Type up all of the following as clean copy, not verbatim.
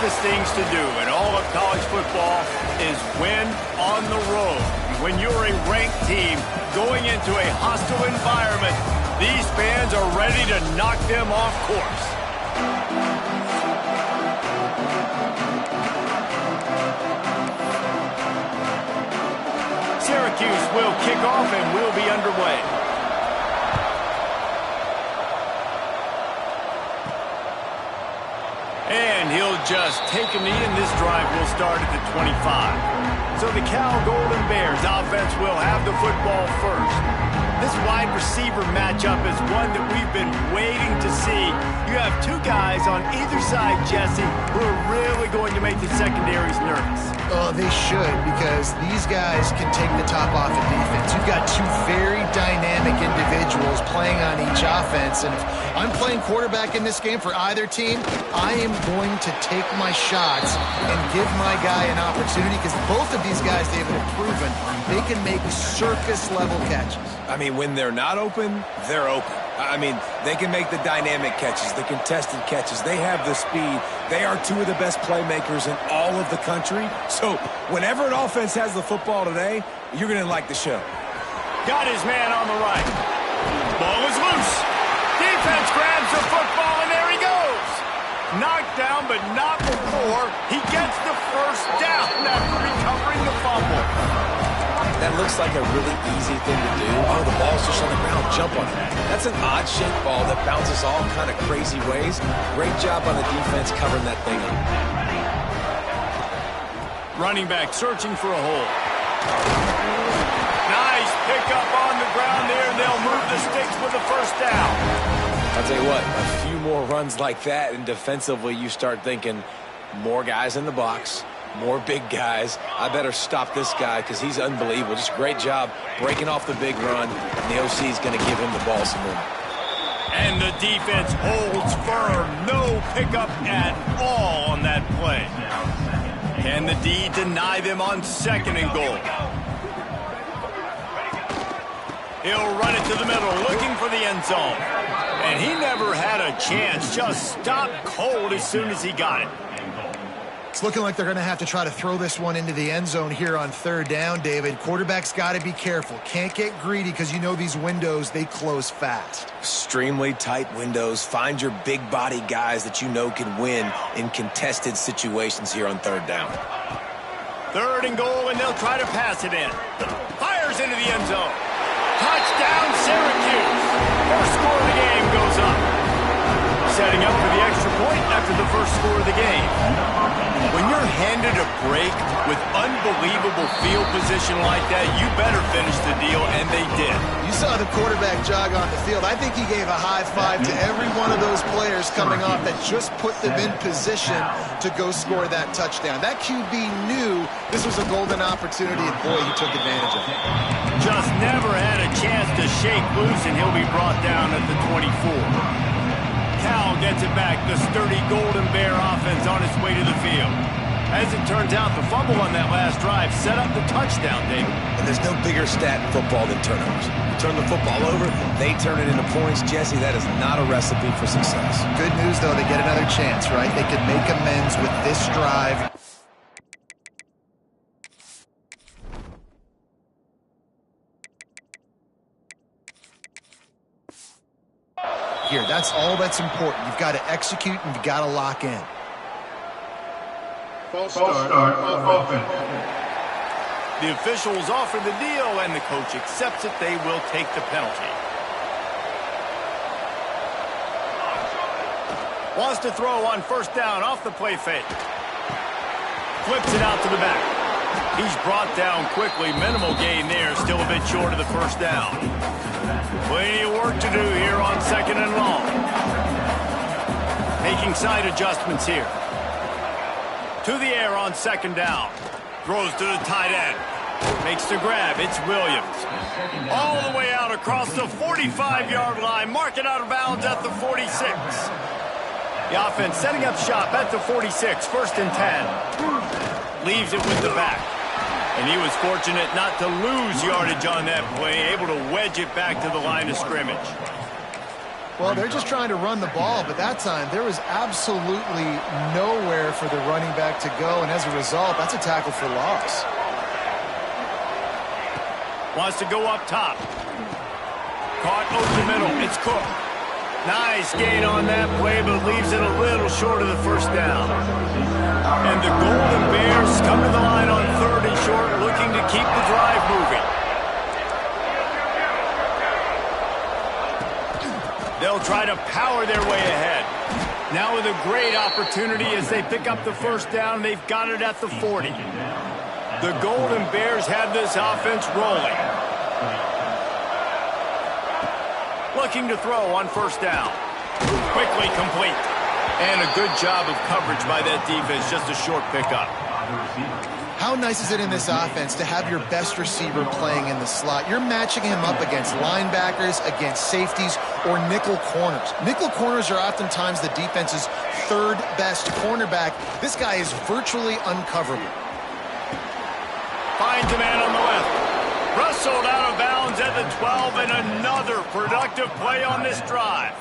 toughest things to do in all of college football is win on the road. When you're a ranked team going into a hostile environment, these fans are ready to knock them off course. Syracuse will kick off and will be underway. And he'll just take a knee, and this drive will start at the 25. So the Cal Golden Bears offense will have the football first. This wide receiver matchup is one that we've been waiting to see. You have two guys on either side, Jesse, who are really going to make the secondaries nervous. Oh, they should, because these guys can take the top off of defense. You've got two very dynamic individuals playing on each offense, and if I'm playing quarterback in this game for either team, I am going to take my shots and give my guy an opportunity, because both of these guys, David, have proven they can make circus-level catches. I mean, when they're not open, they're open. I mean, they can make the dynamic catches, the contested catches. They have the speed. They are two of the best playmakers in all of the country. So whenever an offense has the football today, you're going to like the show. Got his man on the right. Ball is loose. Defense grabs the football, and there he goes. Knocked down, but not before he gets the first down after recovering the fumble. That looks like a really easy thing to do. Oh, the ball's just on the ground. Jump on it. That's an odd-shaped ball that bounces all kind of crazy ways. Great job on the defense covering that thing up. Running back searching for a hole. Nice pickup on the ground there. They'll move the sticks with the first down. I'll tell you what, a few more runs like that, and defensively you start thinking more guys in the box, more big guys. I better stop this guy because he's unbelievable. Just great job breaking off the big run, and the OC is going to give him the ball some more. And the defense holds firm. No pickup at all on that play. Can the D deny them on 2nd and goal? He'll run it to the middle, looking for the end zone. And he never had a chance. Just stopped cold as soon as he got it. It's looking like they're going to have to try to throw this one into the end zone here on 3rd down, David. Quarterback's got to be careful. Can't get greedy because you know these windows, they close fast. Extremely tight windows. Find your big body guys that you know can win in contested situations here on 3rd down. 3rd and goal, and they'll try to pass it in. Fires into the end zone. Touchdown, Syracuse. First score of the game goes up. Setting up for the extra point after the first score of the game. When you're handed a break with unbelievable field position like that, you better finish the deal, and they did. You saw the quarterback jog on the field. I think he gave a high five to every one of those players coming off that just put them in position to go score that touchdown. That QB knew this was a golden opportunity, and boy, he took advantage of it. Just never had a chance to shake loose, and he'll be brought down at the 24. Cal gets it back. The sturdy Golden Bear offense on its way to the field. As it turns out, the fumble on that last drive set up the touchdown, David. And there's no bigger stat in football than turnovers. You turn the football over, they turn it into points. Jesse, that is not a recipe for success. Good news, though, they get another chance, right? They can make amends with this drive. Here, that's all that's important. You've got to execute and you've got to lock in. False start offense. The officials offer the deal, and the coach accepts it. They will take the penalty. Wants to throw on 1st down off the play fake. Flips it out to the back. He's brought down quickly. Minimal gain there. Still a bit short of the 1st down. Plenty of work to do here on 2nd and long. Making side adjustments here. To the air on 2nd down. Throws to the tight end. Makes the grab. It's Williams. All the way out across the 45-yard line. Mark it out of bounds at the 46. The offense setting up shop at the 46. 1st and 10. Leaves it with the back. And he was fortunate not to lose yardage on that play, able to wedge it back to the line of scrimmage. Well, they're just trying to run the ball, but that time there was absolutely nowhere for the running back to go, and as a result, that's a tackle for loss. Wants to go up top. Caught over the middle. It's Cook. Nice gain on that play, but leaves it a little short of the first down. And the Golden Bears come to the line on 3rd and short, looking to keep the drive moving. They'll try to power their way ahead. Now with a great opportunity as they pick up the first down. They've got it at the 40. The Golden Bears have this offense rolling. Looking to throw on first down. Quickly complete. And a good job of coverage by that defense. Just a short pickup. How nice is it in this offense to have your best receiver playing in the slot? You're matching him up against linebackers, against safeties, or nickel corners. Nickel corners are oftentimes the defense's 3rd best cornerback. This guy is virtually uncoverable. Finds a man on the left. Wrestled out of bounds at the 12, and another productive play on this drive.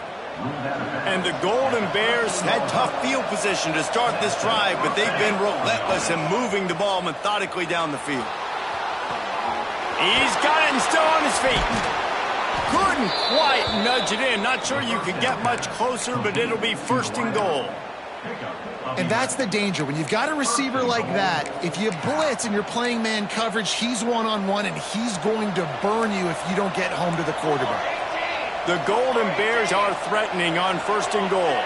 And the Golden Bears had tough field position to start this drive, but they've been relentless in moving the ball methodically down the field. He's got it and still on his feet. Couldn't quite nudge it in. Not sure you could get much closer, but it'll be 1st and goal. And that's the danger. When you've got a receiver like that, if you blitz and you're playing man coverage, he's one-on-one, and he's going to burn you if you don't get home to the quarterback. The Golden Bears are threatening on 1st and goal.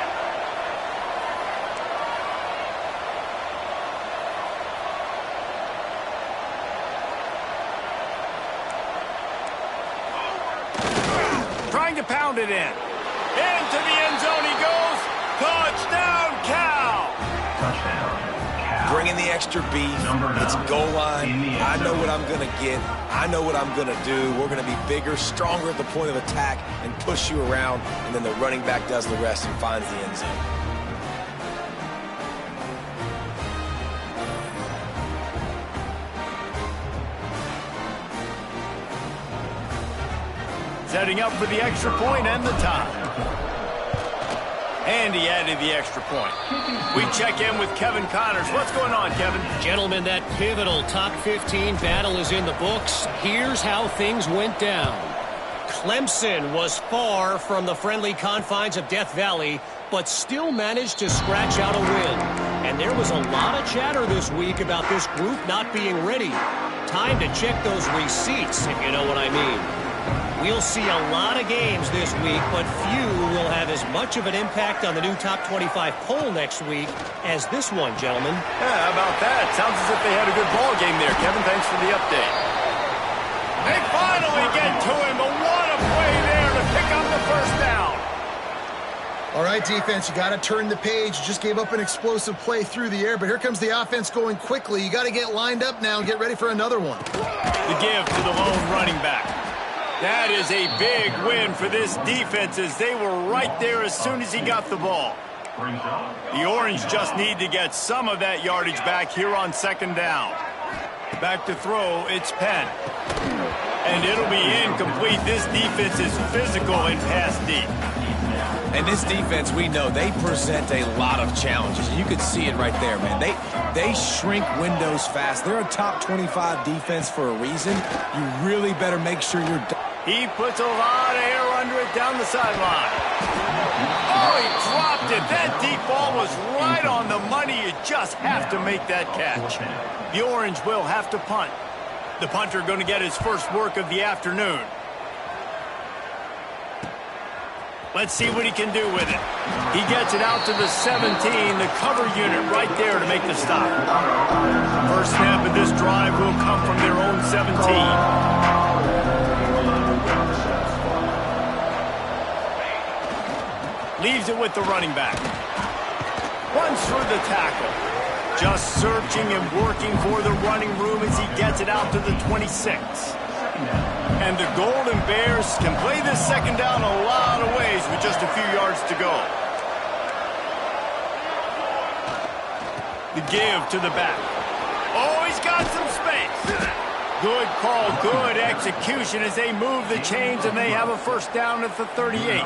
Trying to pound it in. Into the end zone he goes. Touchdown, Cal! Bringing the extra beef. It's goal line. I know what I'm going to get. I know what I'm going to do. We're going to be bigger, stronger at the point of attack and push you around, and then the running back does the rest and finds the end zone. Setting up for the extra point and the tie. And he added the extra point. We check in with Kevin Connors. What's going on, Kevin? Gentlemen, that pivotal top 15 battle is in the books. Here's how things went down. Clemson was far from the friendly confines of Death Valley, but still managed to scratch out a win. And there was a lot of chatter this week about this group not being ready. Time to check those receipts, if you know what I mean. We'll see a lot of games this week, but few will have as much of an impact on the new top 25 poll next week as this one, gentlemen. Yeah, how about that? Sounds as if they had a good ball game there. Kevin, thanks for the update. They finally get to him, but what a play there to pick up the first down. All right, defense, you got to turn the page. You just gave up an explosive play through the air, but here comes the offense going quickly. You got to get lined up now and get ready for another one. The give to the lone running back. That is a big win for this defense as they were right there as soon as he got the ball. The Orange just need to get some of that yardage back here on 2nd down. Back to throw, it's Penn. And it'll be incomplete. This defense is physical and pass deep. And this defense, we know, they present a lot of challenges. You could see it right there, man. They shrink windows fast. They're a top 25 defense for a reason. You really better make sure you're... He puts a lot of air under it down the sideline. Oh, he dropped it. That deep ball was right on the money. You just have to make that catch. The Orange will have to punt. The punter going to get his first work of the afternoon. Let's see what he can do with it. He gets it out to the 17, the cover unit right there to make the stop. First snap of this drive will come from their own 17. Leaves it with the running back. Runs through the tackle. Just searching and working for the running room as he gets it out to the 26. And the Golden Bears can play this 2nd down a lot of ways with just a few yards to go. The give to the back. Oh, he's got some space. Good call, good execution as they move the chains and they have a first down at the 38.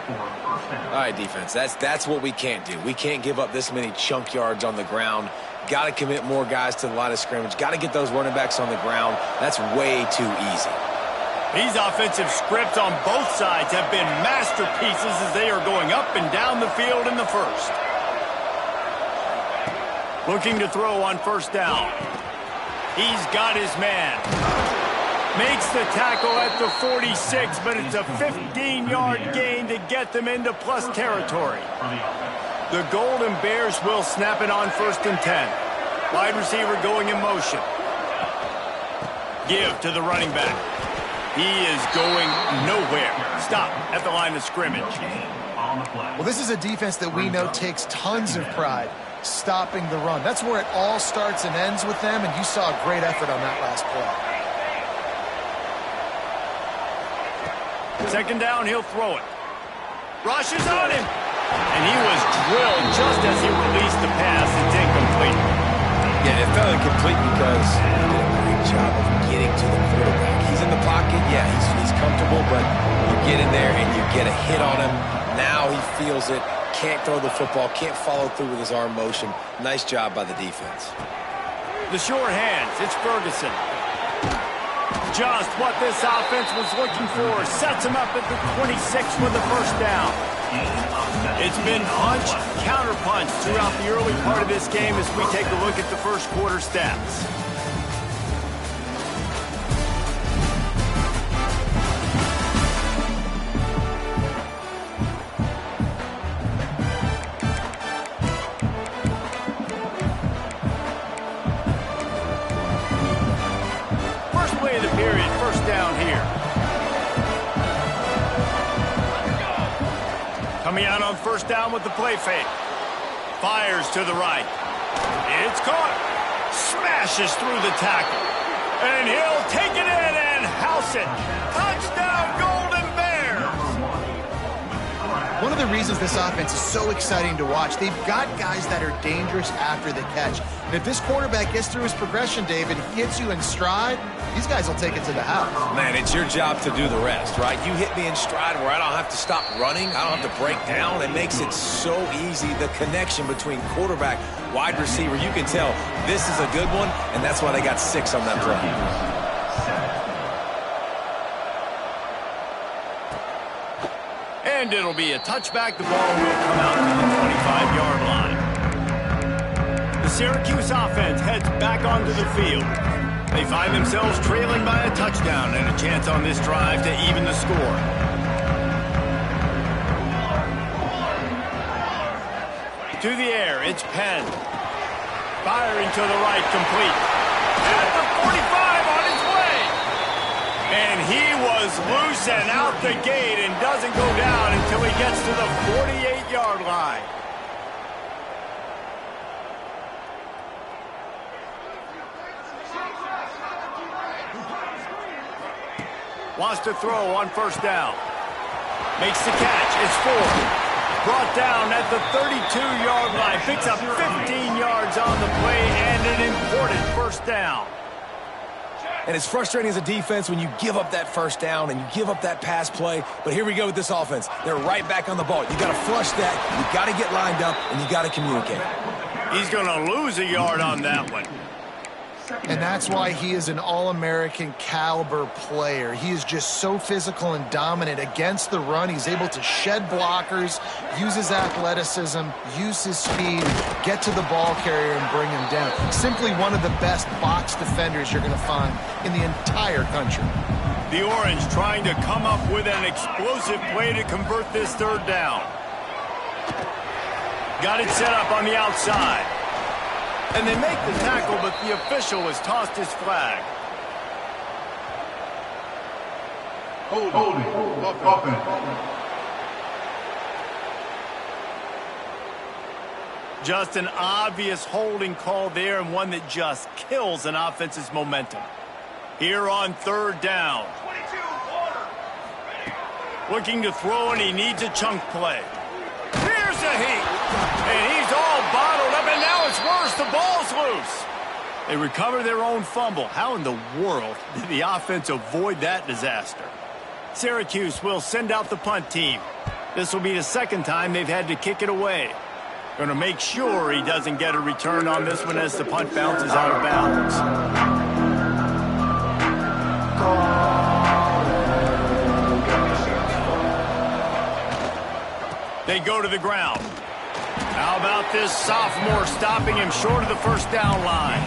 All right, defense, that's what we can't do. We can't give up this many chunk yards on the ground. Got to commit more guys to the line of scrimmage. Got to get those running backs on the ground. That's way too easy. These offensive scripts on both sides have been masterpieces as they are going up and down the field in the first. Looking to throw on first down. He's got his man. Makes the tackle at the 46, but it's a 15-yard gain to get them into plus territory. The Golden Bears will snap it on 1st and 10. Wide receiver going in motion. Give to the running back. He is going nowhere. Stop at the line of scrimmage. Well, this is a defense that we know takes tons of pride stopping the run. That's where it all starts and ends with them, and you saw a great effort on that last play. 2nd down, he'll throw it. Rushes on him. And he was drilled just as he released the pass. It's incomplete. Yeah, it felt incomplete because he did a great job of getting to the quarterback. He's in the pocket. Yeah, he's comfortable, but you get in there and you get a hit on him. Now he feels it. Can't throw the football. Can't follow through with his arm motion. Nice job by the defense. The short hands. It's Ferguson. Just what this offense was looking for. Sets him up at the 26 for the first down. It's been punch, counter-punch throughout the early part of this game as we take a look at the first quarter stats. First play of the period, first down here. Coming out on first down with the play fake. Fires to the right. It's caught. Smashes through the tackle. And he'll take it in and house it. Touchdown, Golden Bears! One of the reasons this offense is so exciting to watch, they've got guys that are dangerous after the catch. And if this quarterback gets through his progression, David, he hits you in stride, these guys will take it to the house. Man, it's your job to do the rest, right? You hit me in stride where I don't have to stop running. I don't have to break down. It makes it so easy, the connection between quarterback, wide receiver. You can tell this is a good one, and that's why they got 6 on that play. And it'll be a touchback. The ball will come out to the 25-yard line. The Syracuse offense heads back onto the field. They find themselves trailing by a touchdown and a chance on this drive to even the score. To the air, it's Penn. Firing to the right, complete. At the 45 on his way. And he was loose and out the gate and doesn't go down until he gets to the 48-yard line. Wants to throw on first down. Makes the catch. It's 4. Brought down at the 32-yard line. Picks up 15 yards on the play and an important first down. And it's frustrating as a defense when you give up that first down and you give up that pass play. But here we go with this offense. They're right back on the ball. You got to flush that. You got to get lined up, and you got to communicate. He's going to lose a yard on that one. And that's why he is an All-American caliber player. He is just so physical and dominant against the run. He's able to shed blockers, use his athleticism, use his speed, get to the ball carrier and bring him down. Simply one of the best box defenders you're going to find in the entire country. The Orange trying to come up with an explosive play to convert this third down. Got it set up on the outside. And they make the tackle, but the official has tossed his flag. Holding. Offense. Just an obvious holding call there, and one that just kills an offense's momentum. Here on third down. Looking to throw, and he needs a chunk play. Here's a heat. And he's all bottled up, and now it's worse. The ball's loose. They recover their own fumble. How in the world did the offense avoid that disaster? Syracuse will send out the punt team. This will be the second time they've had to kick it away. Going to make sure he doesn't get a return on this one as the punt bounces out of bounds. They go to the ground. How about this sophomore stopping him short of the first down line?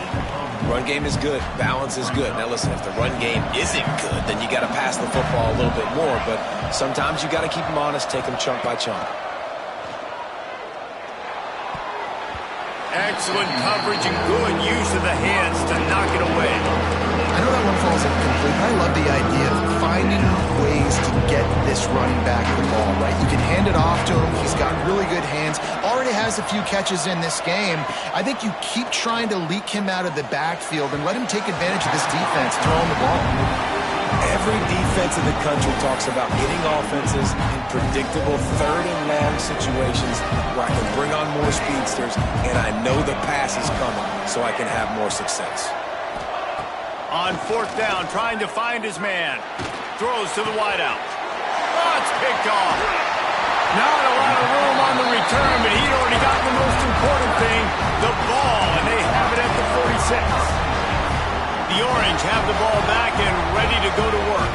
Run game is good. Balance is good. Now listen, if the run game isn't good, then you got to pass the football a little bit more. But sometimes you got to keep them honest, take them chunk by chunk. Excellent coverage and good use of the hands to knock it away. I know that one falls incomplete, but I love the idea of finding ways to get this running back the ball, right? You can hand it off to him. He's got really good hands. Already has a few catches in this game. I think you keep trying to leak him out of the backfield and let him take advantage of this defense throwing the ball. Every defense in the country talks about getting offenses in predictable third and long situations where I can bring on more speedsters and I know the pass is coming so I can have more success. On fourth down, trying to find his man. Throws to the wideout. Oh, it's picked off. Not a lot of room on the return, but he'd already got the most important thing, the ball, and they have it at the 46. The Orange have the ball back and ready to go to work.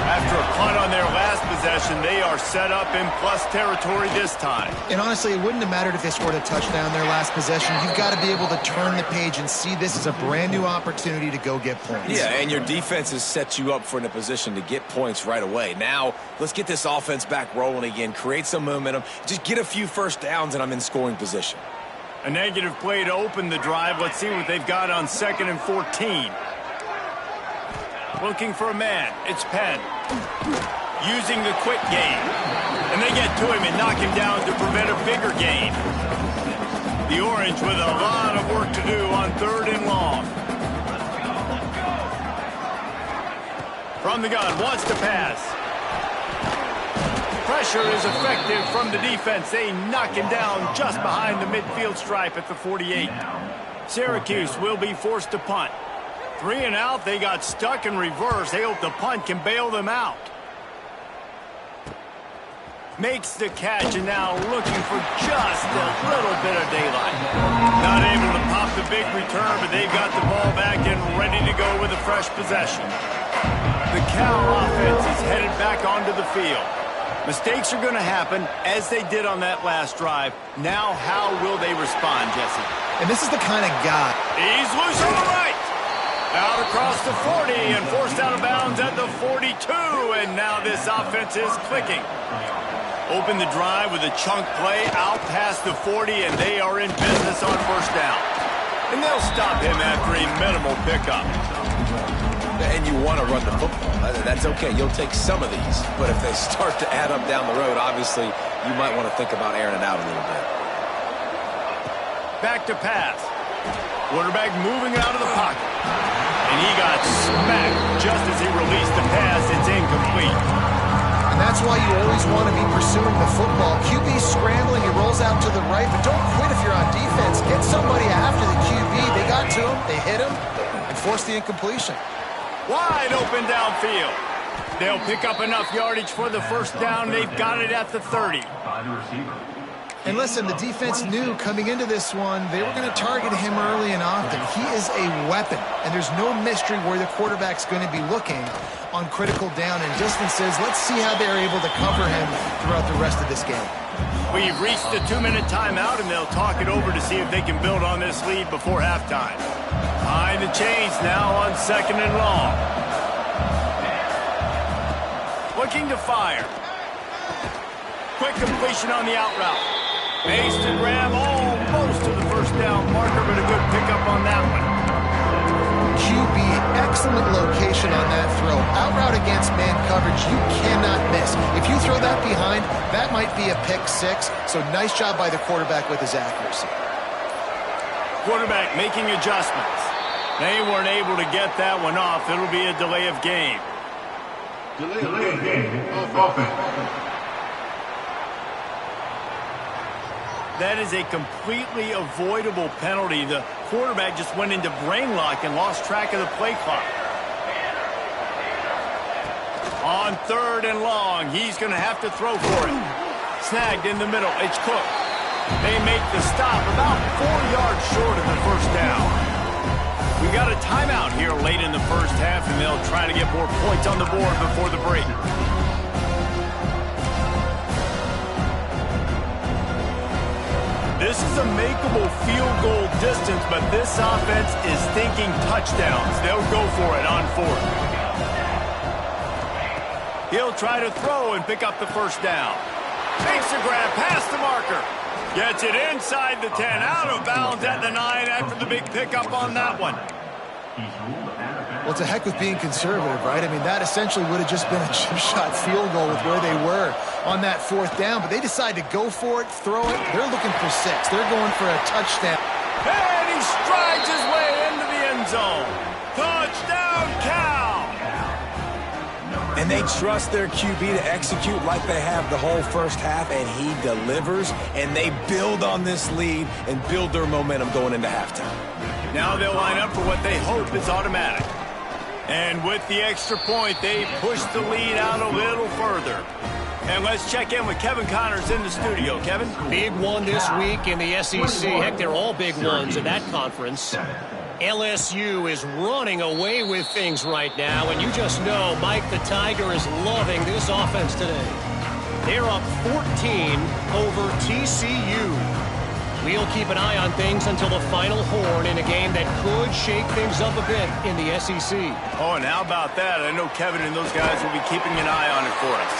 After a punt on their last possession, they are set up in plus territory this time. And honestly, it wouldn't have mattered if they scored a touchdown their last possession. You've got to be able to turn the page and see this as a brand new opportunity to go get points. Yeah, and your defense has set you up for in a position to get points right away. Now, let's get this offense back rolling again, create some momentum, just get a few first downs, and I'm in scoring position. A negative play to open the drive. Let's see what they've got on 2nd and 14. Looking for a man. It's Penn. Using the quick game. And they get to him and knock him down to prevent a bigger gain. The Orange with a lot of work to do on 3rd and long. From the gun, wants to pass. Pressure is effective from the defense. They knock him down just behind the midfield stripe at the 48. Syracuse will be forced to punt. 3 and out, they got stuck in reverse. They hope the punt can bail them out. Makes the catch and now looking for just a little bit of daylight. Not able to pop the big return, but they've got the ball back and ready to go with a fresh possession. The Cal offense is headed back onto the field. Mistakes are going to happen, as they did on that last drive. Now, how will they respond, Jesse? And this is the kind of guy. He's loose on the right. Out across the 40 and forced out of bounds at the 42. And now this offense is clicking. Open the drive with a chunk play out past the 40, and they are in business on first down. And they'll stop him after a minimal pickup. And you want to run the football. That's okay. You'll take some of these. But if they start to add up down the road, obviously, you might want to think about airing it out a little bit. Back to pass. Quarterback moving out of the pocket. And he got smacked just as he released the pass. It's incomplete. And that's why you always want to be pursuing the football. QB scrambling, he rolls out to the right, but don't quit if you're on defense. Get somebody after the QB. They got to him, they hit him, and forced the incompletion. Wide open downfield. They'll pick up enough yardage for the first down. They've got it at the 30. And listen, the defense knew coming into this one, they were going to target him early and often. He is a weapon, and there's no mystery where the quarterback's going to be looking on critical down and distances. Let's see how they're able to cover him throughout the rest of this game. We've reached the 2-minute timeout, and they'll talk it over to see if they can build on this lead before halftime. Behind the chains now on 2nd and long. Looking to fire. Quick completion on the out route. Makes the grab almost to the first down marker, but a good pickup on that one. QB, excellent location on that throw. Out route against man coverage, you cannot miss. If you throw that behind, that might be a pick 6. So nice job by the quarterback with his accuracy. Quarterback making adjustments. They weren't able to get that one off. It'll be a delay of game. Delay of game. Offense. That is a completely avoidable penalty. The quarterback just went into brain lock and lost track of the play clock. On 3rd and long, he's going to have to throw for it. Snagged in the middle. It's Cook. They make the stop about 4 yards short of the first down. We got a timeout here late in the first half, and they'll try to get more points on the board before the break. This is a makeable field goal distance, but this offense is thinking touchdowns. They'll go for it on fourth. He'll try to throw and pick up the first down. Makes the grab past the marker. Gets it inside the 10, out of bounds at the 9 after the big pickup on that one. Well, to heck with being conservative, right? I mean, that essentially would have just been a chip shot field goal with where they were on that fourth down, but they decide to go for it, throw it. They're looking for 6. They're going for a touchdown. And he strides his way into the end zone. Touchdown, Cal! And they trust their QB to execute like they have the whole first half, and he delivers, and they build on this lead and build their momentum going into halftime. Now they'll line up for what they hope is automatic. And with the extra point, they push the lead out a little further. And let's check in with Kevin Connors in the studio. Kevin? Big one this week in the SEC. Heck, they're all big ones in that conference. LSU is running away with things right now, and you just know Mike the Tiger is loving this offense today. They're up 14 over TCU. We'll keep an eye on things until the final horn in a game that could shake things up a bit in the SEC. Oh, and how about that? I know Kevin and those guys will be keeping an eye on it for us.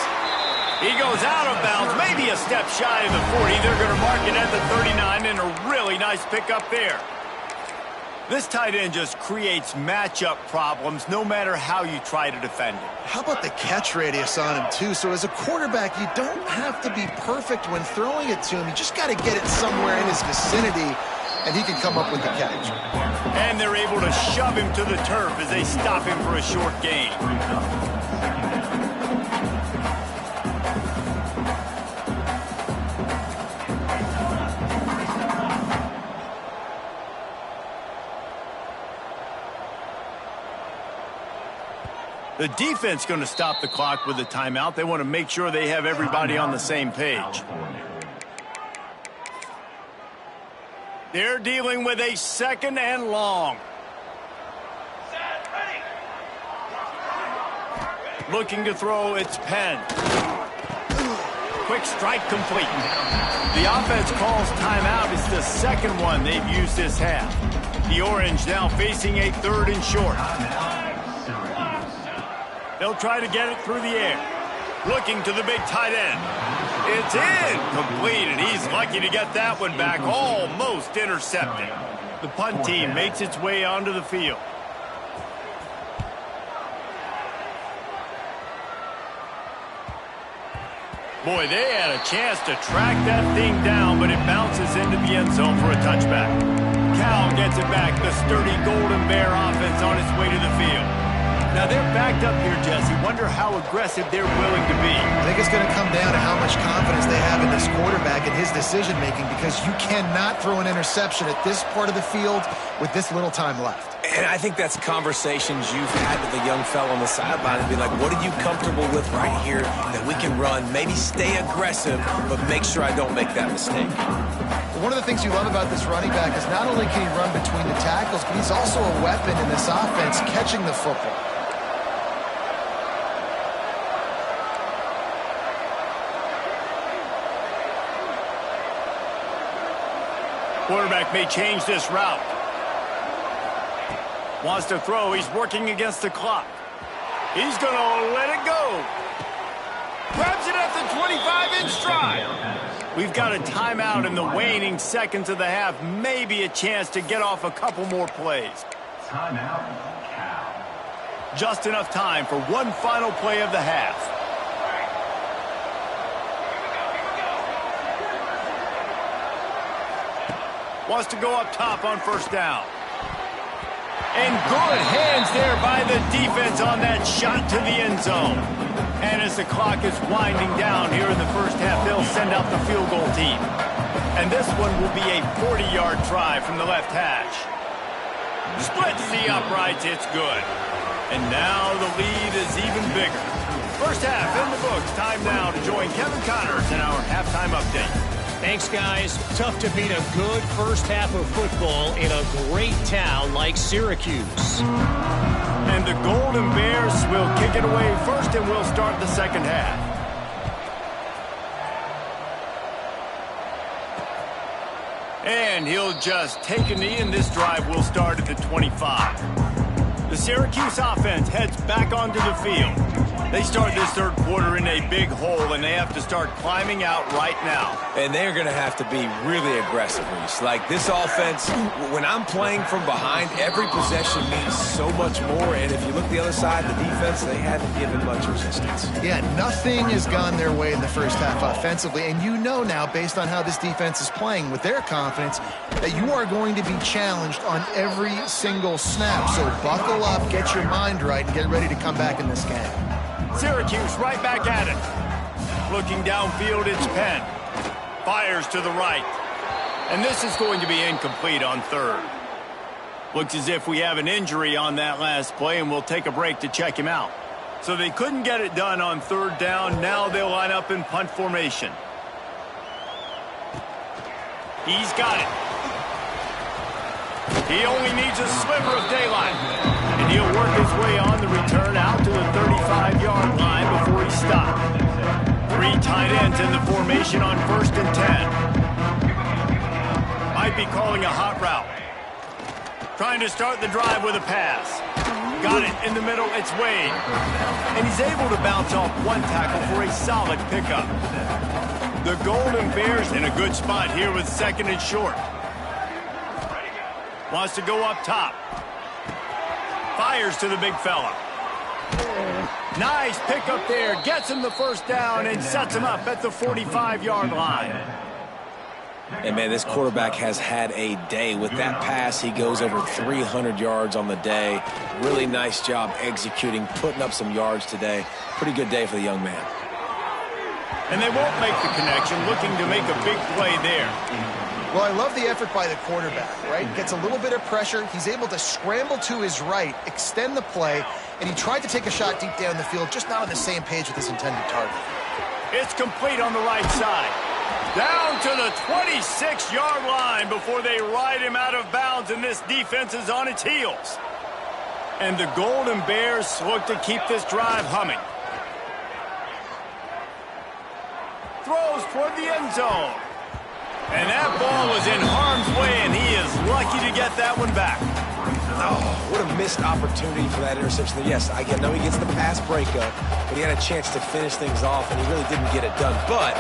He goes out of bounds, maybe a step shy of the 40. They're going to mark it at the 39, and a really nice pickup there. This tight end just creates matchup problems no matter how you try to defend it. How about the catch radius on him, too? So as a quarterback, you don't have to be perfect when throwing it to him. You just got to get it somewhere in his vicinity, and he can come up with the catch. And they're able to shove him to the turf as they stop him for a short gain. The defense going to stop the clock with a timeout. They want to make sure they have everybody on the same page. They're dealing with a 2nd and long. Looking to throw, it's Penn. Quick strike complete. The offense calls timeout. It's the second one they've used this half. The Orange now facing a 3rd and short. They'll try to get it through the air. Looking to the big tight end. It's incomplete, and he's lucky to get that one back, almost intercepted. The punt team makes its way onto the field. Boy, they had a chance to track that thing down, but it bounces into the end zone for a touchback. Cal gets it back. The sturdy Golden Bear offense on its way to the field. Now they're backed up here, Jesse. Wonder how aggressive they're willing to be. I think it's going to come down to how much confidence they have in this quarterback and his decision-making, because you cannot throw an interception at this part of the field with this little time left. And I think that's conversations you've had with the young fellow on the sideline and be like, what are you comfortable with right here that we can run? Maybe stay aggressive, but make sure I don't make that mistake. One of the things you love about this running back is not only can he run between the tackles, but he's also a weapon in this offense catching the football. Quarterback may change this route. Wants to throw. He's working against the clock. He's going to let it go. Grabs it at the 25 in stride. We've got a timeout in the waning seconds of the half. Maybe a chance to get off a couple more plays. Timeout, Cal. Just enough time for one final play of the half. Wants to go up top on first down. And good hands there by the defense on that shot to the end zone. And as the clock is winding down here in the first half, they'll send out the field goal team. And this one will be a 40-yard try from the left hash. Splits the uprights, it's good. And now the lead is even bigger. First half in the books. Time now to join Kevin Connors in our halftime update. Thanks, guys. Tough to beat a good first half of football in a great town like Syracuse. And the Golden Bears will kick it away first, and we'll start the second half. And he'll just take a knee, and this drive will start at the 25. The Syracuse offense heads back onto the field. They start this third quarter in a big hole, and they have to start climbing out right now. And they're going to have to be really aggressive, Reese. Like, this offense, when I'm playing from behind, every possession means so much more. And if you look the other side, the defense, they haven't given much resistance. Yeah, nothing has gone their way in the first half offensively. And you know now, based on how this defense is playing with their confidence, that you are going to be challenged on every single snap. So buckle up, get your mind right, and get ready to come back in this game. Syracuse right back at it. Looking downfield, it's Penn. Fires to the right. And this is going to be incomplete on third. Looks as if we have an injury on that last play, and we'll take a break to check him out. So they couldn't get it done on third down. Now they'll line up in punt formation. He's got it. He only needs a sliver of daylight. And he'll work his way on the return out to the 35-yard line before he stopped. 3 tight ends in the formation on 1st and 10. Might be calling a hot route. Trying to start the drive with a pass. Got it in the middle, it's Wade. And he's able to bounce off one tackle for a solid pickup. The Golden Bears in a good spot here with 2nd and short. Wants to go up top. Fires to the big fella. Nice pickup there. Gets him the first down and sets him up at the 45-yard line. And, man, this quarterback has had a day. With that pass, he goes over 300 yards on the day. Really nice job executing, putting up some yards today. Pretty good day for the young man. And they won't make the connection, looking to make a big play there. Well, I love the effort by the quarterback, right? Gets a little bit of pressure. He's able to scramble to his right, extend the play, and he tried to take a shot deep down the field, just not on the same page with his intended target. It's complete on the right side. Down to the 26-yard line before they ride him out of bounds, and this defense is on its heels. And the Golden Bears look to keep this drive humming. Throws toward the end zone. And that ball was in harm's way, and he is lucky to get that one back. Oh, what a missed opportunity for that interception. Yes, I know he gets the pass breakup, but he had a chance to finish things off, and he really didn't get it done. But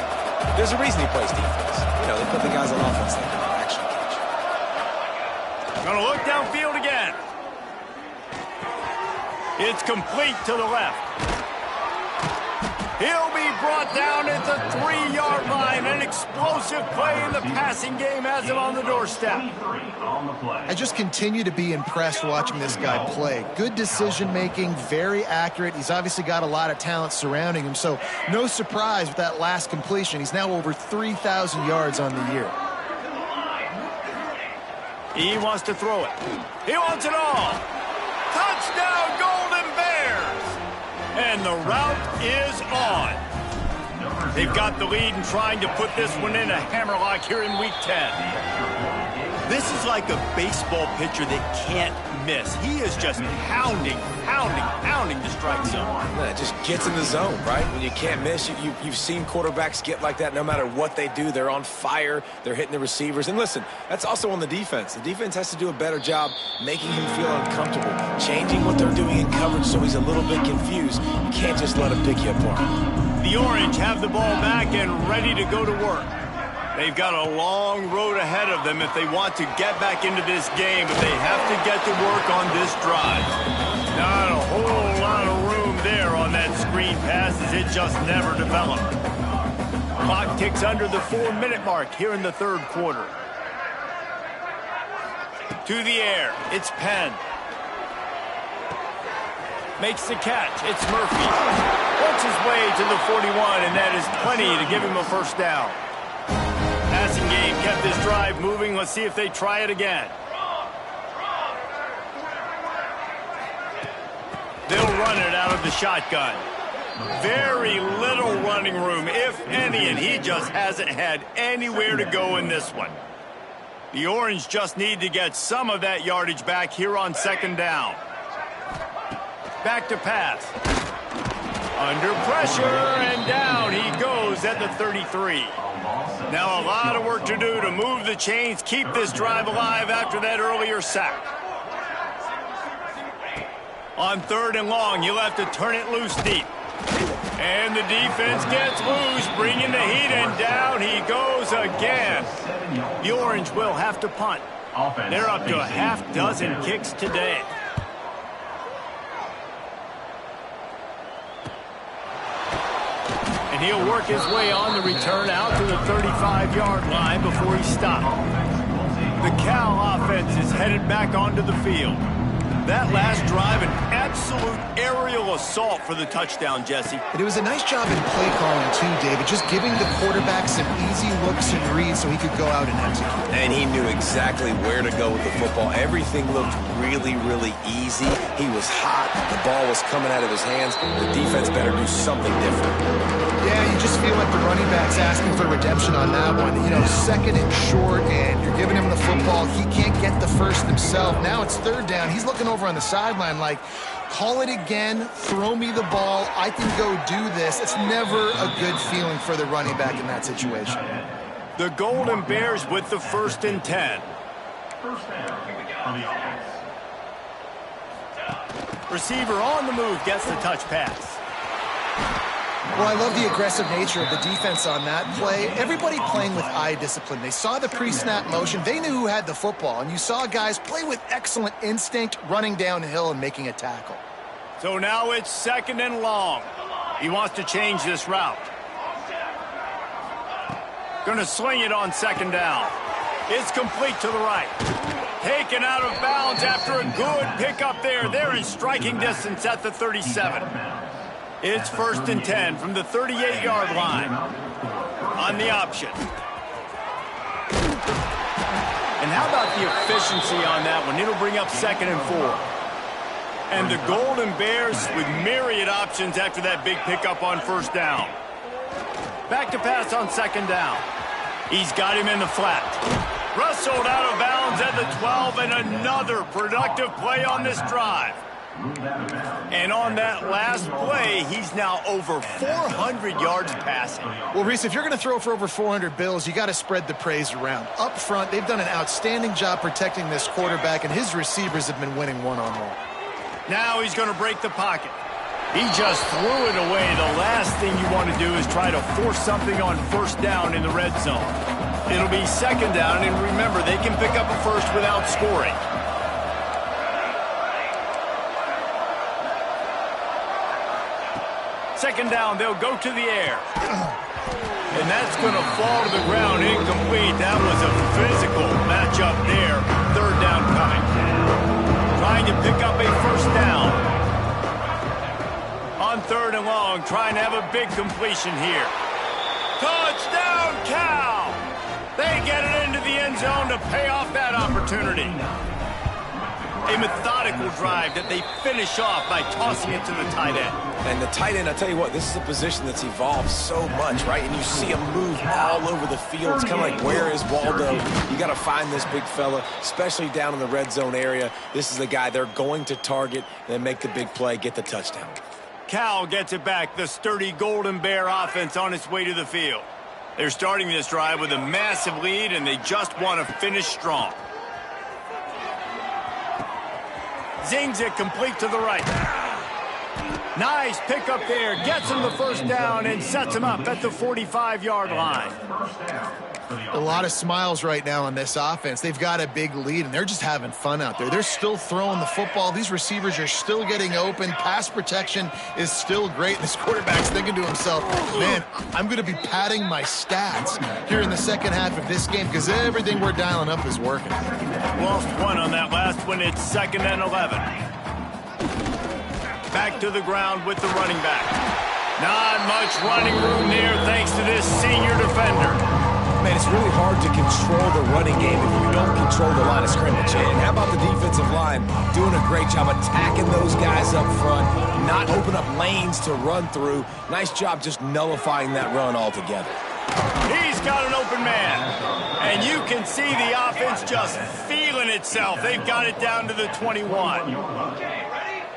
there's a reason he plays defense. You know, they put the guys on offense that can actually catch. Gonna look downfield again. It's complete to the left. He'll be brought down at the 3-yard line. An explosive play in the passing game has him on the doorstep. I just continue to be impressed watching this guy play. Good decision-making, very accurate. He's obviously got a lot of talent surrounding him, so no surprise with that last completion. He's now over 3,000 yards on the year. He wants to throw it. He wants it all. Touchdown, Golden Bears! And the route is on. They've got the lead and trying to put this one in a hammerlock here in Week 10. This is like a baseball pitcher that can't miss. He is just pounding the strike zone. It just gets in the zone, right? When you can't miss, you've seen quarterbacks get like that no matter what they do. They're on fire. They're hitting the receivers. And listen, that's also on the defense. The defense has to do a better job making him feel uncomfortable, changing what they're doing in coverage so he's a little bit confused. You can't just let him pick you apart. The Orange have the ball back and ready to go to work. They've got a long road ahead of them if they want to get back into this game, but they have to get to work on this drive. Not a whole lot of room there on that screen pass as it just never developed. Clock ticks under the 4-minute mark here in the third quarter. To the air, it's Penn. Makes the catch, it's Murphy. Works his way to the 41, and that is plenty to give him a first down. Passing game kept this drive moving. Let's see if they try it again. They'll run it out of the shotgun. Very little running room, if any, and he just hasn't had anywhere to go in this one. The Orange just need to get some of that yardage back here on second down. Back to pass. Under pressure, and down he goes at the 33. Now a lot of work to do to move the chains, keep this drive alive after that earlier sack. On 3rd and long, you'll have to turn it loose deep. And the defense gets loose, bringing the heat, and down he goes again. The Orange will have to punt. They're up to a half-dozen kicks today. And he'll work his way on the return out to the 35-yard line before he stopped. The Cal offense is headed back onto the field. That last drive, an absolute aerial assault for the touchdown, Jesse. But it was a nice job in play calling, too, David, just giving the quarterback some easy looks and reads so he could go out and execute. And he knew exactly where to go with the football. Everything looked really, really easy. He was hot. The ball was coming out of his hands. The defense better do something different. Yeah, you just feel like the running back's asking for redemption on that one. You know, 2nd and short, and you're giving him the football. He can't get the first himself. Now it's 3rd down. He's looking over on the sideline like, call it again, throw me the ball, I can go do this. It's never a good feeling for the running back in that situation. The Golden Bears with the 1st and 10. Receiver on the move gets the touch pass. Well, I love the aggressive nature of the defense on that play. Everybody playing with eye discipline. They saw the pre-snap motion. They knew who had the football. And you saw guys play with excellent instinct, running downhill and making a tackle. So now it's 2nd and long. He wants to change this route. Going to sling it on 2nd down. It's complete to the right. Taken out of bounds after a good pickup there. They're in striking distance at the 37. It's 1st and 10 from the 38-yard line. On the option. And how about the efficiency on that one? It'll bring up 2nd and 4. And the Golden Bears with myriad options after that big pickup on 1st down. Back to pass on 2nd down. He's got him in the flat. Wrestled out of bounds at the 12, and another productive play on this drive. And on that last play, he's now over 400 yards passing. Well, Reese, if you're going to throw for over 400 bills, you got to spread the praise around. Up front, they've done an outstanding job protecting this quarterback, and his receivers have been winning one-on-one. Now he's going to break the pocket. He just threw it away. The last thing you want to do is try to force something on 1st down in the red zone. It'll be 2nd down, and remember, they can pick up a first without scoring. Second down, they'll go to the air. And that's going to fall to the ground, incomplete. That was a physical matchup there. 3rd down coming. Trying to pick up a 1st down. On 3rd and long, trying to have a big completion here. Touchdown, Cal! They get it into the end zone to pay off that opportunity. A methodical drive that they finish off by tossing it to the tight end. And the tight end, I'll tell you what, this is a position that's evolved so much, right? And you see him move all over the field. It's kind of like, where is Waldo? You got to find this big fella, especially down in the red zone area. This is the guy they're going to target and make the big play, get the touchdown. Cal gets it back. The sturdy Golden Bear offense on its way to the field. They're starting this drive with a massive lead, and they just want to finish strong. Zings it complete to the right. Nice pickup there. Gets him the 1st down and sets him up at the 45-yard line. A lot of smiles right now on this offense. They've got a big lead, and they're just having fun out there. They're still throwing the football. These receivers are still getting open. Pass protection is still great. This quarterback's thinking to himself, man, I'm going to be padding my stats here in the second half of this game because everything we're dialing up is working. Lost one on that last one. It's 2nd and 11. Back to the ground with the running back. Not much running room there thanks to this senior defender. Man, it's really hard to control the running game if you don't control the line of scrimmage. And how about the defensive line doing a great job attacking those guys up front, not open up lanes to run through. Nice job just nullifying that run altogether. He's got an open man. And you can see the offense just feeling itself. They've got it down to the 21.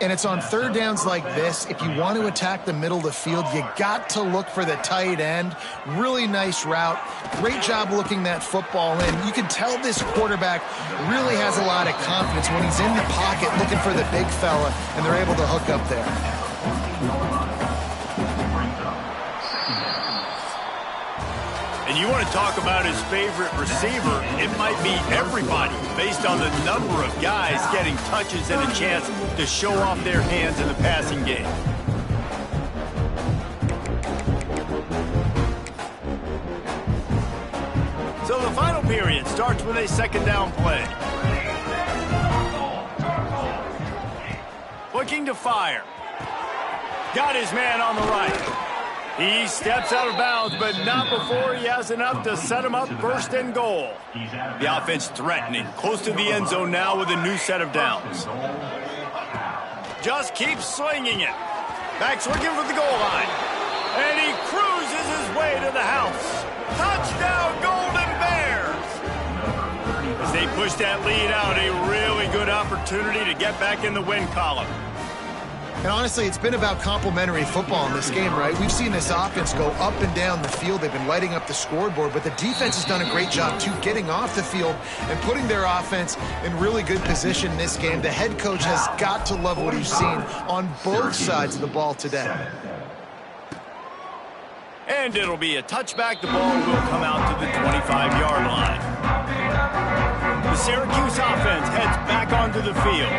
And it's on third downs like this. If you want to attack the middle of the field, you got to look for the tight end. Really nice route. Great job looking that football in. You can tell this quarterback really has a lot of confidence when he's in the pocket looking for the big fella, and they're able to hook up there. And you want to talk about his favorite receiver, it might be everybody based on the number of guys getting touches and a chance to show off their hands in the passing game. So the final period starts with a second down play. Looking to fire. Got his man on the right. He steps out of bounds, but not before he has enough to set him up first and goal. The offense threatening, close to the end zone now with a new set of downs. Just keeps swinging it. Back's looking for the goal line. And he cruises his way to the house. Touchdown, Golden Bears! As they push that lead out, a really good opportunity to get back in the win column. And honestly, it's been about complementary football in this game, right? We've seen this offense go up and down the field. They've been lighting up the scoreboard, but the defense has done a great job, too, getting off the field and putting their offense in really good position in this game. The head coach has got to love what he's seen on both sides of the ball today. And it'll be a touchback. The ball will come out to the 25-yard line. The Syracuse offense heads back onto the field.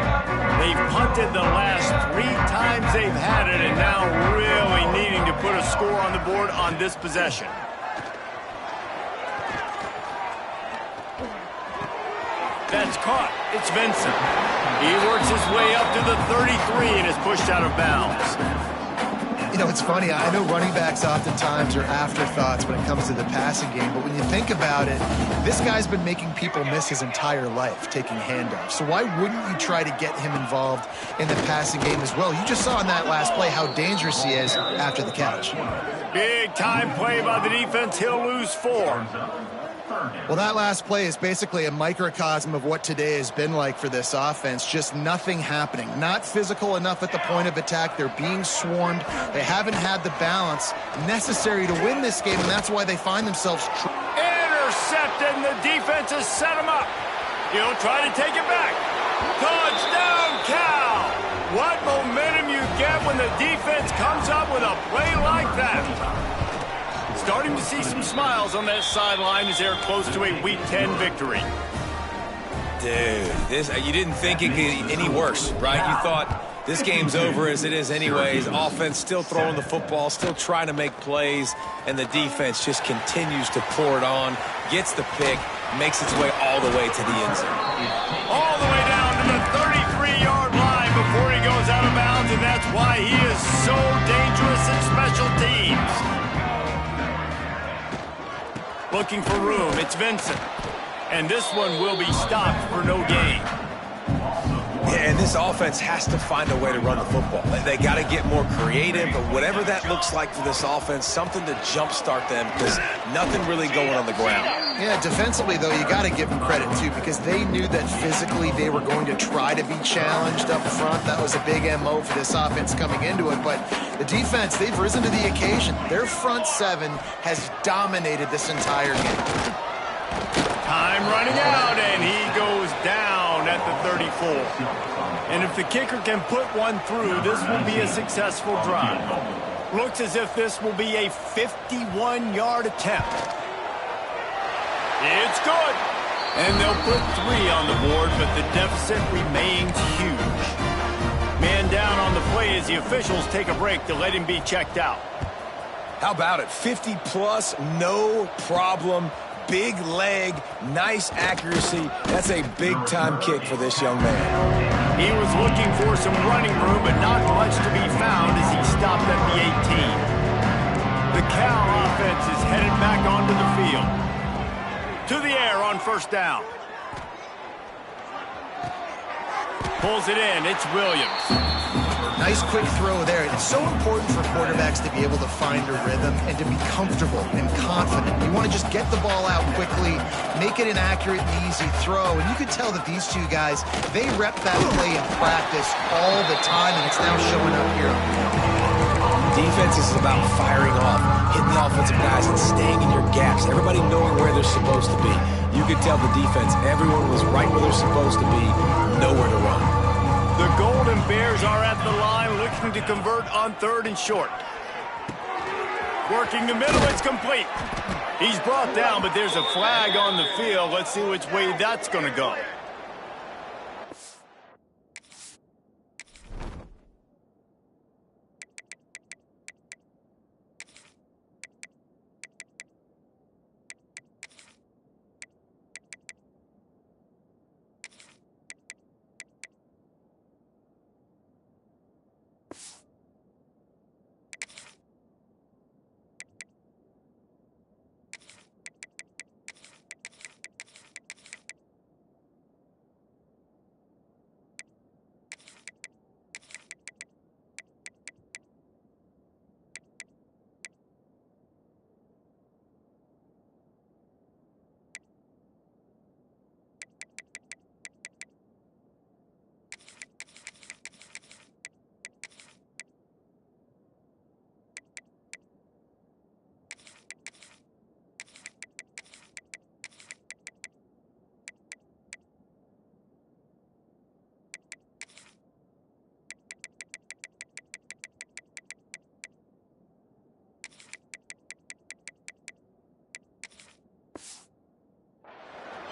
They've punted the last 3 times they've had it, and now really needing to put a score on the board on this possession. That's caught. It's Vincent. He works his way up to the 33 and is pushed out of bounds. You know, it's funny. I know running backs oftentimes are afterthoughts when it comes to the passing game, but when you think about it, this guy's been making people miss his entire life taking handoffs. So why wouldn't you try to get him involved in the passing game as well? You just saw in that last play how dangerous he is after the catch. Big time play by the defense. He'll lose 4. Well, that last play is basically a microcosm of what today has been like for this offense. Just nothing happening. Not physical enough at the point of attack. They're being swarmed. They haven't had the balance necessary to win this game, and that's why they find themselves... Intercepted, and the defense has set him up. He'll try to take it back. Touchdown, Cal! What momentum you get when the defense comes up with a play like that. Starting to see some smiles on that sideline as they're close to a Week 10 victory. Dude, you didn't think it could get any worse, right? You thought this game's over as it is anyways. Offense still throwing the football, still trying to make plays, and the defense just continues to pour it on, gets the pick, makes its way all the way to the end zone. All the way down to the 33-yard line before he goes out of bounds, and that's why he is so dangerous in special teams. Looking for room, it's Vincent. And this one will be stopped for no gain. Yeah, and this offense has to find a way to run the football. They got to get more creative, but whatever that looks like for this offense, something to jumpstart them because nothing really going on the ground. Yeah, defensively, though, you got to give them credit, too, because they knew that physically they were going to try to be challenged up front. That was a big MO for this offense coming into it, but the defense, they've risen to the occasion. Their front 7 has dominated this entire game. Time running out, and he goes down at the 34. And if the kicker can put one through, this will be a successful drive. Looks as if this will be a 51-yard attempt. It's good. And they'll put 3 on the board, but the deficit remains huge. Man down on the play as the officials take a break to let him be checked out. How about it? 50-plus, no problem. Big leg, nice accuracy. That's a big-time kick for this young man. He was looking for some running room, but not much to be found as he stopped at the 18. The Cal offense is headed back onto the field. To the air on first down. Pulls it in. It's Williams. Nice quick throw there. It's so important for quarterbacks to be able to find a rhythm and to be comfortable and confident. You want to just get the ball out quickly, make it an accurate and easy throw. And you could tell that these two guys, they rep that play in practice all the time, and it's now showing up here. Defense is about firing off, hitting the offensive guys and staying in your gaps. Everybody knowing where they're supposed to be. You could tell the defense, everyone was right where they're supposed to be, nowhere to run. The Golden Bears are at the line looking to convert on 3rd and short. Working the middle, it's complete. He's brought down, but there's a flag on the field. Let's see which way that's going to go.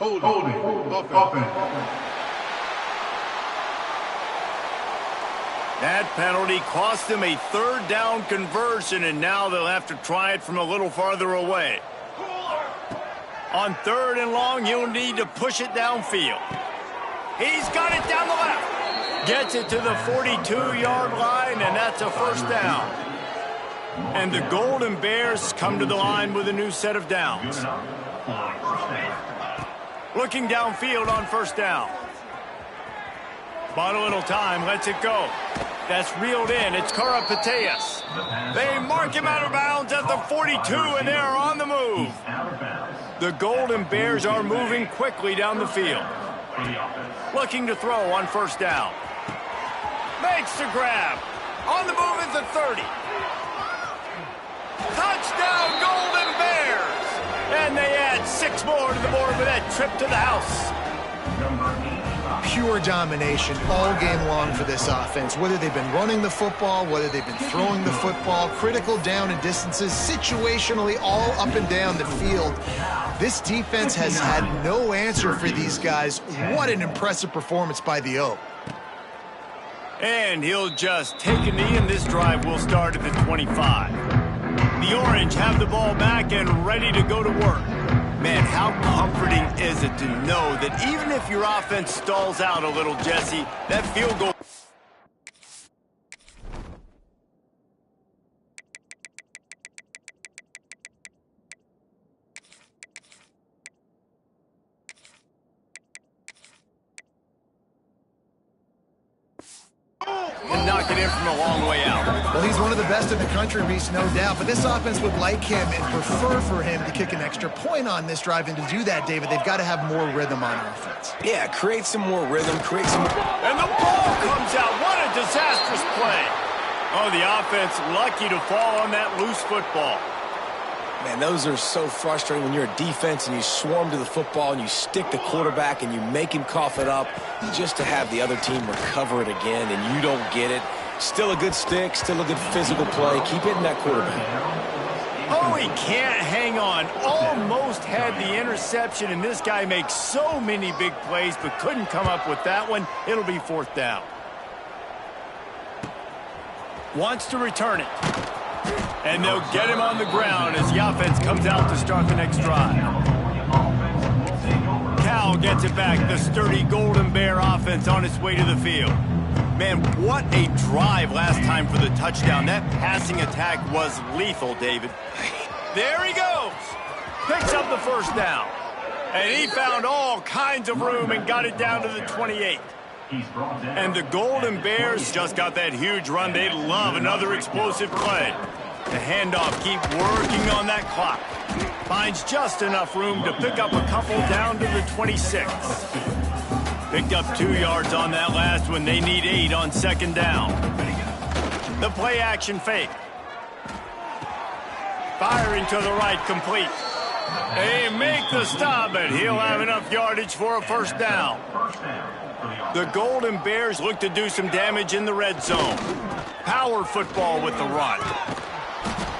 Holding. Offense. That penalty cost them a 3rd down conversion, and now they'll have to try it from a little farther away. On 3rd and long, you'll need to push it downfield. He's got it down the left. Gets it to the 42-yard line, and that's a 1st down. And the Golden Bears come to the line with a new set of downs. Looking downfield on 1st down. Bought a little time, lets it go. That's reeled in. It's Karapateas. They mark him out of bounds at the 42, and they're on the move. The Golden Bears are moving quickly down the field. Looking to throw on 1st down. Makes the grab. On the move at the 30. Touchdown, Golden Bears! And they add 6 more to the board with that trip to the house. Pure domination all game long for this offense. Whether they've been running the football, whether they've been throwing the football, critical down and distances, situationally all up and down the field. This defense has had no answer for these guys. What an impressive performance by the O. And he'll just take a knee, and this drive will start at the 25. The Orange have the ball back and ready to go to work. Man, how comforting is it to know that even if your offense stalls out a little, Jesse, that field goal... and knock it in from a long way out. Well, he's one of the best in the country, Reese, no doubt. But this offense would like him and prefer for him to kick an extra point on this drive. And to do that, David, they've got to have more rhythm on offense. Yeah, create some more rhythm, create some more... And the ball comes out. What a disastrous play. Oh, the offense lucky to fall on that loose football. Man, those are so frustrating when you're a defense and you swarm to the football and you stick the quarterback and you make him cough it up just to have the other team recover it again and you don't get it. Still a good stick, still a good physical play. Keep hitting that quarterback. Oh, he can't hang on. Almost had the interception, and this guy makes so many big plays but couldn't come up with that one. It'll be 4th down. Wants to return it. And they'll get him on the ground as the offense comes out to start the next drive. Cal gets it back. The sturdy Golden Bear offense on its way to the field. Man, what a drive last time for the touchdown. That passing attack was lethal, David. There he goes. Picks up the 1st down. And he found all kinds of room and got it down to the 28. And the Golden Bears just got that huge run. They love another explosive play. The handoff, keep working on that clock. Finds just enough room to pick up a couple down to the 26. Picked up 2 yards on that last one. They need 8 on second down. The play action fake. Firing to the right, complete. They make the stop, and he'll have enough yardage for a first down. The Golden Bears look to do some damage in the red zone. Power football with the run.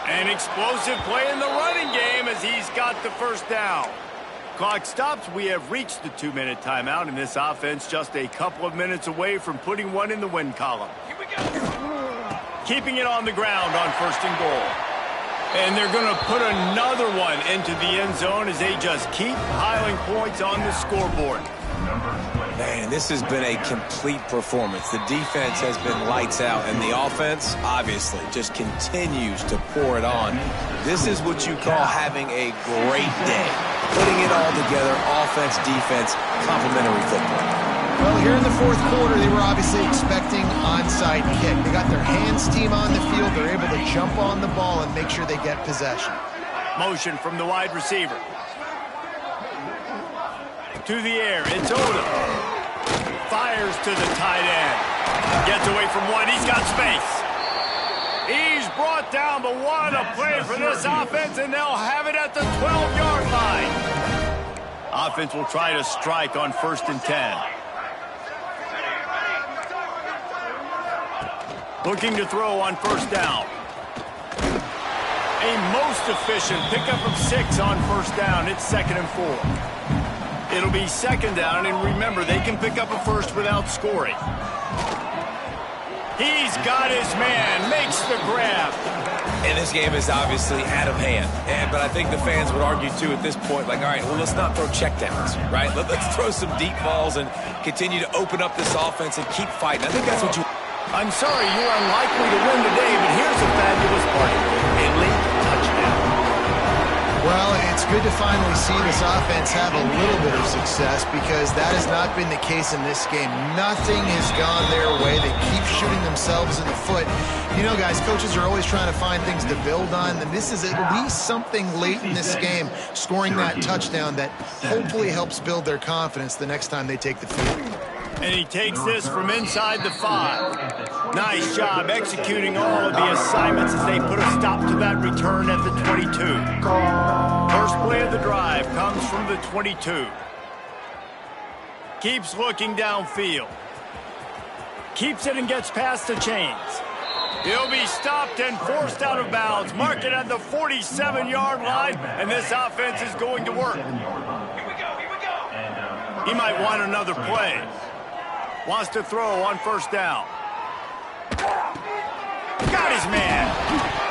An explosive play in the running game as he's got the first down. Clock stops. We have reached the 2-minute timeout, and this offense just a couple of minutes away from putting one in the win column. Here we go. Keeping it on the ground on first and goal. And they're going to put another one into the end zone as they just keep piling points on the scoreboard. Man, this has been a complete performance. The defense has been lights out, and the offense, obviously, just continues to pour it on. This is what you call having a great day. Putting it all together, offense, defense, complementary football. Well, here in the fourth quarter, they were obviously expecting onside kick. They got their hands team on the field. They're able to jump on the ball and make sure they get possession. Motion from the wide receiver. To the air, it's Odom. Fires to the tight end. Gets away from one, he's got space. He's brought down, but what a play for this offense, and they'll have it at the 12-yard line. Offense will try to strike on first and 10. Looking to throw on first down. A most efficient pickup of 6 on first down. It's second and 4. It'll be second down, and remember, they can pick up a first without scoring. He's got his man, makes the grab. And this game is obviously out of hand. But I think the fans would argue, too, at this point, like, all right, well, let's not throw checkdowns, right? Let's throw some deep balls and continue to open up this offense and keep fighting. I think that's what you... I'm sorry, you're unlikely to win today, but here's a fabulous play. A late touchdown. Well, it's good to finally see this offense have a little bit of success because that has not been the case in this game. Nothing has gone their way. They keep shooting themselves in the foot. You know, guys, coaches are always trying to find things to build on, and this is at least something late in this game, scoring that touchdown that hopefully helps build their confidence the next time they take the field. And he takes this from inside the 5. Nice job executing all of the assignments as they put a stop to that return at the 22. First play of the drive comes from the 22. Keeps looking downfield. Keeps it and gets past the chains. He'll be stopped and forced out of bounds. Mark it at the 47-yard line, and this offense is going to work. He might want another play. Wants to throw on first down. Got his man.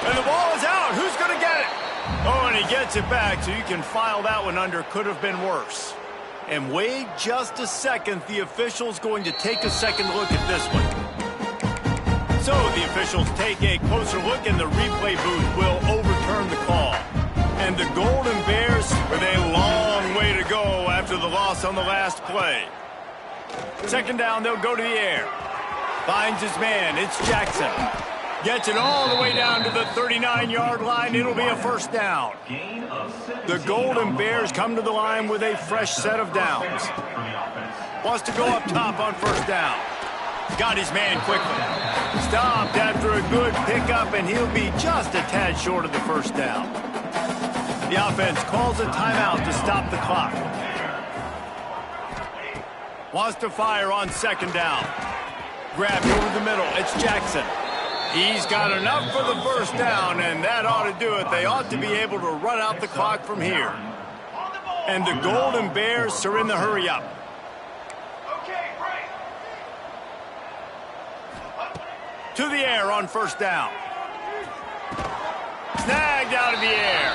And the ball is out. Who's going to get it? Oh, and he gets it back, so you can file that one under. Could have been worse. And wait just a second. The official's going to take a second look at this one. So the officials take a closer look, and the replay booth will overturn the call. And the Golden Bears with a long way to go after the loss on the last play. Second down, they'll go to the air. Finds his man, it's Jackson. Gets it all the way down to the 39-yard line. It'll be a first down. The Golden Bears come to the line with a fresh set of downs. Wants to go up top on first down. Got his man quickly. Stopped after a good pickup, and he'll be just a tad short of the first down. The offense calls a timeout to stop the clock. Wants to fire on second down. Grabbed over the middle. It's Jackson. He's got enough for the first down, and that ought to do it. They ought to be able to run out the clock from here. And the Golden Bears are in the hurry-up. To the air on first down. Snagged out of the air.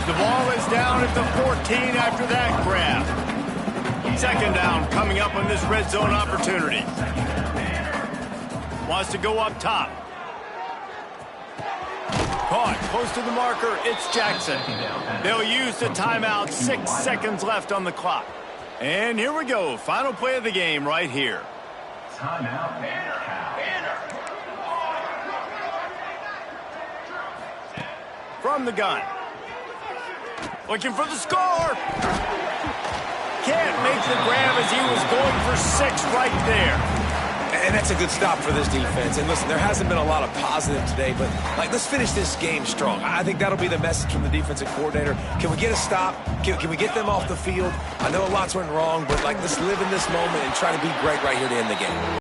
The ball is down at the 14 after that grab. Second down coming up on this red zone opportunity. Wants to go up top. Caught close to the marker. It's Jackson. They'll use the timeout. 6 seconds left on the clock. And here we go. Final play of the game right here. Timeout. From the gun. Looking for the score. Can't make the grab as he was going for 6 right there. And that's a good stop for this defense. And listen, there hasn't been a lot of positive today, but let's finish this game strong. I think that'll be the message from the defensive coordinator. Can we get a stop? Can we get them off the field? I know a lot's went wrong, but let's live in this moment and try to be great right here to end the game.